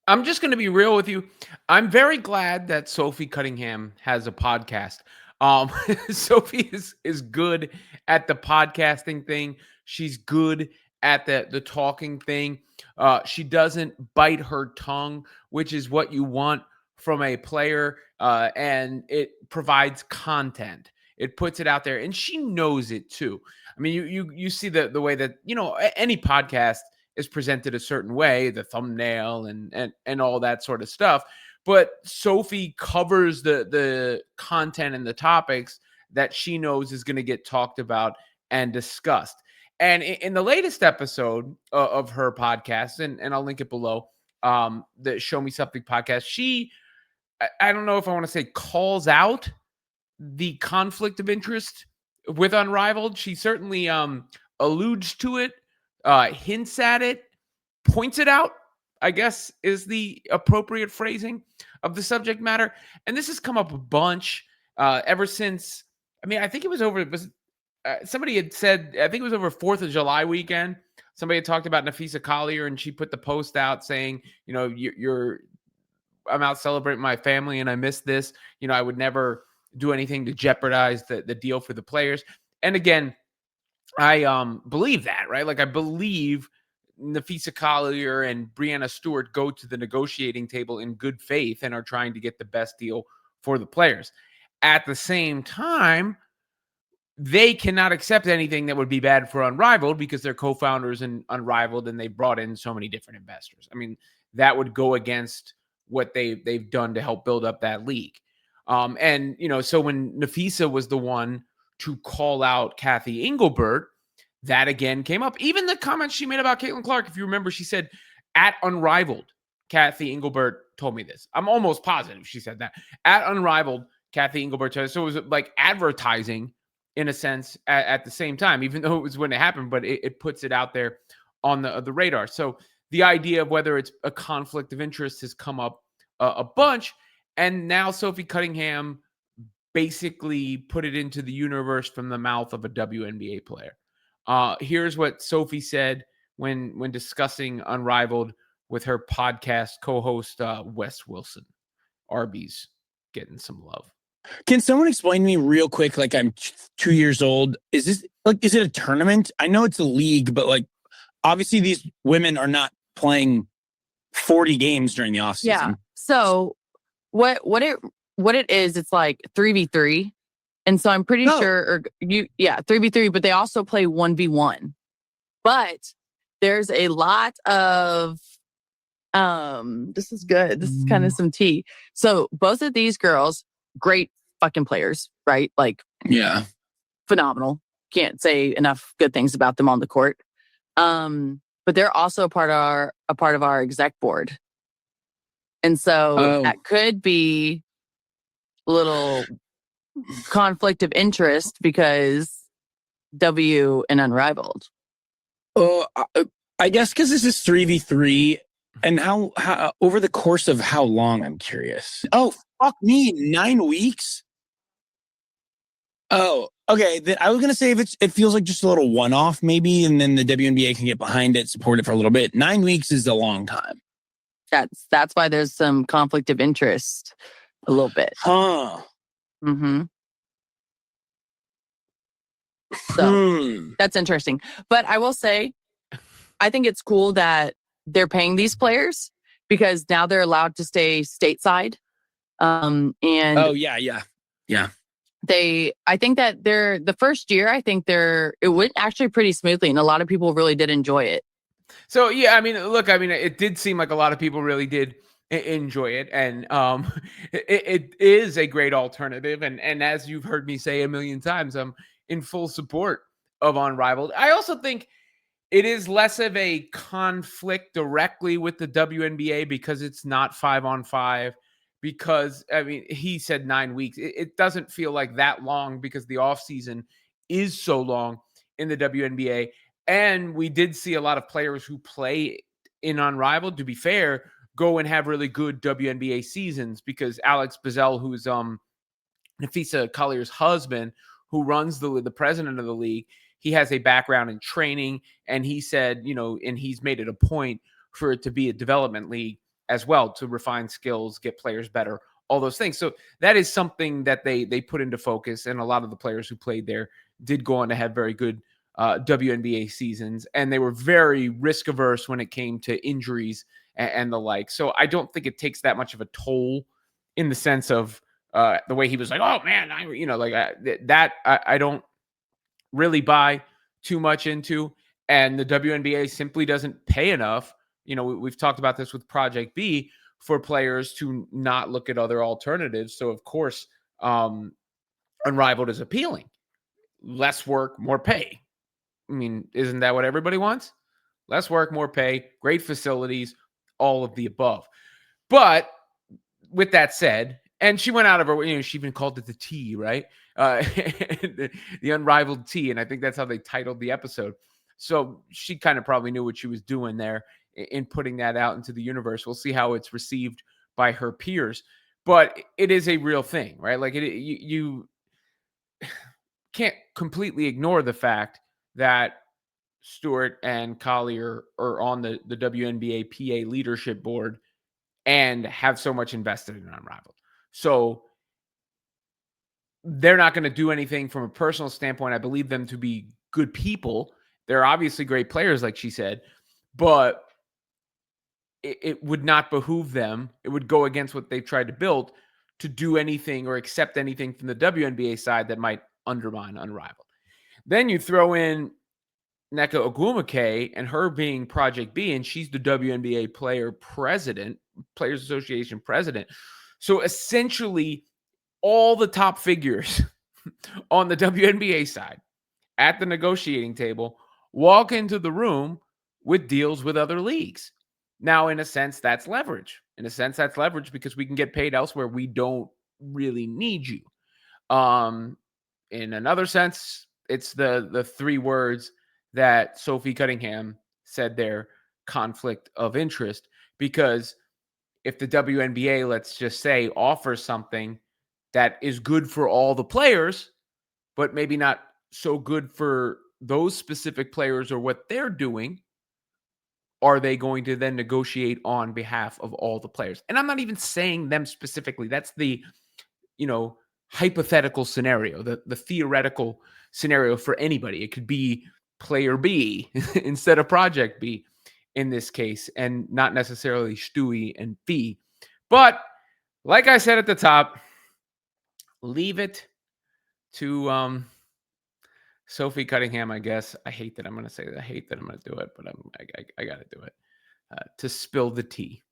I'm just going to be real with you. I'm very glad that Sophie Cunningham has a podcast. Um, Sophie is good at the podcasting thing. She's good at the talking thing. She doesn't bite her tongue, which is what you want from a player, and it provides content. It puts it out there, and she knows it too. I mean, you see the way that any podcast is presented a certain way, the thumbnail and all that sort of stuff. But Sophie covers the content and the topics that she knows is going to get talked about and discussed. And in the latest episode of her podcast, and I'll link it below, the Show Me Something podcast, she, I don't know if I want to say calls out the conflict of interest with Unrivaled. She certainly alludes to it, hints at it, points it out, I guess is the appropriate phrasing of the subject matter. And this has come up a bunch ever since. I mean, I think it was over. It was somebody had said. I think it was over 4th of July weekend. Somebody had talked about Napheesa Collier, and she put the post out saying, you're I'm out celebrating my family, and I miss this. I would never do anything to jeopardize the deal for the players. And again, I believe that, right? Like I believe Napheesa Collier and Breanna Stewart go to the negotiating table in good faith and are trying to get the best deal for the players. At the same time, they cannot accept anything that would be bad for Unrivaled because they're co-founders in Unrivaled and they brought in so many different investors. I mean, that would go against what they've done to help build up that league. And so when Napheesa was the one to call out Kathy Engelbert, that again came up. Even the comments she made about Caitlin Clark, if you remember, she said, at Unrivaled, Kathy Engelbert told me this. I'm almost positive she said that. At Unrivaled, Kathy Engelbert told us. So it was like advertising in a sense at the same time, even though it was when it happened, but it puts it out there on the radar. So the idea of whether it's a conflict of interest has come up a bunch. And now Sophie Cunningham basically put it into the universe from the mouth of a WNBA player. Here's what Sophie said when discussing Unrivaled with her podcast co-host Wes Wilson. Arby's getting some love. Can someone explain to me real quick? Like I'm 2 years old. Is this is it a tournament? I know it's a league, but like obviously these women are not playing 40 games during the offseason. Yeah. So what it is, it's like 3v3. And so I'm pretty sure 3v3, but they also play 1v1. But there's a lot of this is good. This is kind of some tea. So both of these girls, great fucking players, right? Like, yeah, phenomenal. Can't say enough good things about them on the court. But they're also a part of our exec board. And so that could be a little conflict of interest because W and Unrivaled. I guess because this is 3v3 and how over the course of how long, I'm curious. Oh, fuck me, 9 weeks? Oh, okay. I was going to say if it feels like just a little one-off maybe, and then the WNBA can get behind it, support it for a little bit. 9 weeks is a long time. That's why there's some conflict of interest a little bit. Huh. Mm-hmm. So that's interesting. But I will say, I think it's cool that they're paying these players because now they're allowed to stay stateside. And yeah. I think that the first year, it went actually pretty smoothly, and a lot of people really did enjoy it. So yeah, I mean, it did seem like a lot of people really did enjoy it, and it is a great alternative. And as you've heard me say a million times, I'm in full support of Unrivaled. I also think it is less of a conflict directly with the WNBA because it's not 5-on-5. Because I mean, he said 9 weeks. It doesn't feel like that long because the offseason is so long in the WNBA. And we did see a lot of players who play in Unrivaled, to be fair, go and have really good WNBA seasons because Alex Bazell, who's Napheesa Collier's husband, who runs the president of the league, he has a background in training. And he said, and he's made it a point for it to be a development league as well to refine skills, get players better, all those things. So that is something that they put into focus, and a lot of the players who played there did go on to have very good WNBA seasons, and they were very risk averse when it came to injuries and the like. So I don't think it takes that much of a toll in the sense of the way he was like, oh man, I don't really buy too much into. And the WNBA simply doesn't pay enough. We've talked about this with Project B for players to not look at other alternatives. So of course, Unrivaled is appealing. Less work, more pay. I mean, isn't that what everybody wants? Less work, more pay, great facilities, all of the above. But with that said, and she went out of her, she even called it the T, right? The Unrivaled T. And I think that's how they titled the episode. So she kind of probably knew what she was doing there in putting that out into the universe. We'll see how it's received by her peers. But it is a real thing, right? Like you can't completely ignore the fact that Stewart and Collier are on the WNBA PA leadership board and have so much invested in Unrivaled. So they're not going to do anything from a personal standpoint. I believe them to be good people. They're obviously great players, like she said, but it would not behoove them. It would go against what they've tried to build to do anything or accept anything from the WNBA side that might undermine Unrivaled. Then you throw in Nneka Ogwumike and her being Project B, and she's the WNBA Players Association president. So essentially, all the top figures on the WNBA side at the negotiating table walk into the room with deals with other leagues. Now, in a sense, that's leverage. Because we can get paid elsewhere. We don't really need you. In another sense, it's the three words that Sophie Cunningham said there, conflict of interest, because if the WNBA, let's just say, offers something that is good for all the players, but maybe not so good for those specific players or what they're doing, are they going to then negotiate on behalf of all the players? And I'm not even saying them specifically. That's the, hypothetical scenario, the theoretical scenario for anybody. It could be player B instead of Project B in this case, and not necessarily Stewie and Fee. But like I said at the top, leave it to Sophie Cunningham, I guess. I hate that I'm going to say that. I hate that I'm going to do it, but I got to do it. To spill the tea.